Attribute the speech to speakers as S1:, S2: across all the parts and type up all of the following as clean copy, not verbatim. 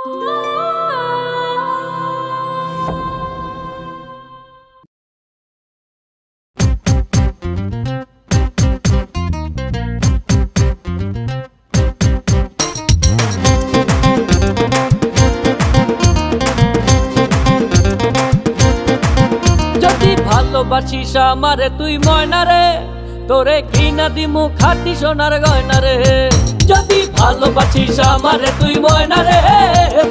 S1: ভালোবাসিস আমারে তুই ময়না রে, তোরে ঘৃণা দিমু খাঁটি সোনার গয়না রে। যদি ভালোবাসিস আমারে তুই ময়না রে,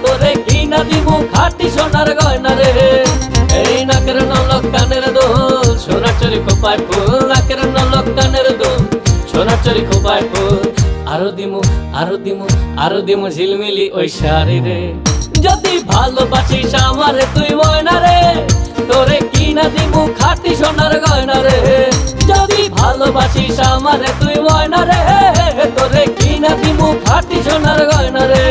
S1: তোরে ঘৃণা দিমু খাঁটি সোনার গয়না রে। এই নাকের নলক কানের দোল, সোনার চরি খোপায় ফুল, নাকের নলক কানের দোল, সোনার চরি খোপায় ফুল। আরো দিমু আরো দিমু আরো দিমু ঝিলমিলি ওই শাড়ি রে। যদি ভালোবাসিস আমারে তুই ময়না রে, তোরে কিনা দিমু খাঁটি সোনার গয়না রে। যদি ভালোবাসিস আমারে তুই ময়না রে, তোরে কিনা দিমু খাঁটি সোনার গয়না রে।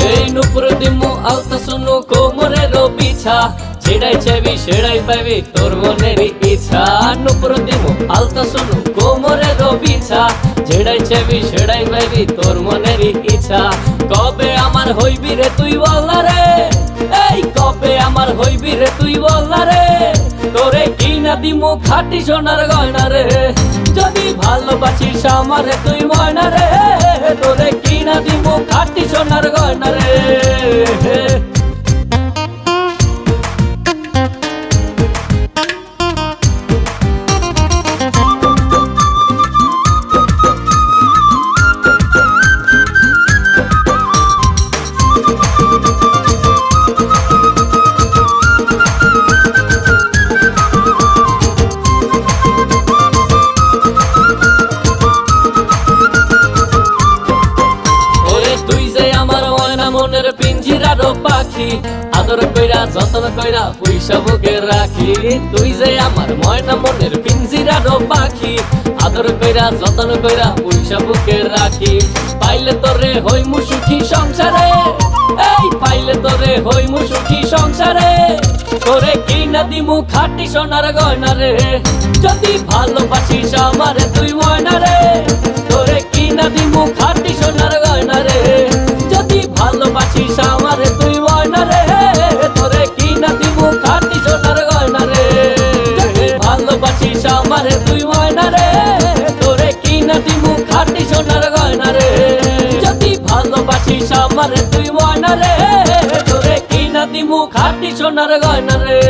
S1: এই নুপুর দিমু আলতা শুনু কোমরের বিছা, ছেড়াই চাইবি সেড়াই পাইবি তোর মনের ইচ্ছা। নুপুর দিমু আলতা শুনু কোমরের বিছা, ছেড়াই চাইবি সেড়াই পাইবি তোর মনের ইচ্ছা। কবে আমার হইবি রে তুই বল রে, এই কবে আমার হইবি রে তুই বল রে। তোরে কিনা দিমু খাঁটি সোনার গয়না রে। যদি ভালোবাসিস আমারে তুই ময়না রে, তোরে কিনা দিমু খাঁটি সোনার গয়না রে। মনের পিঞ্জিরার পাখি, আদর কইরা যতন কইরা পয়সা বুকে রাখি। তুই যে আমার ময়না মনের পিঞ্জিরার পাখি, আদর কইরা যতন কইরা পয়সা বুকে রাখি। পাইলে তোরে হইমু সুখী সংসারে, এই পাইলে তোরে হইমু সুখী সংসারে। তোরে কিনা দিমু খাঁটি সোনার গয়না রে। যদি ভালোবাসিস আমারে তুই ময়না রে, তোরে কিনা দিমু খাঁটি সোনার গয়না রে। যদি ভালোবাসিস আমারে তুই ময়না রে, তোরে কিনা দিমু খাঁটি সোনার গয়না রে। যদি ভালোবাসিস আমারে তুই ময়না রে, তোরে কিনা দিমু খাঁটি সোনার গয়না রে। যদি ভালোবাসিস আমারে তুই ময়না রে, তোরে কিনা দিমু খাঁটি সোনার গয়না রে।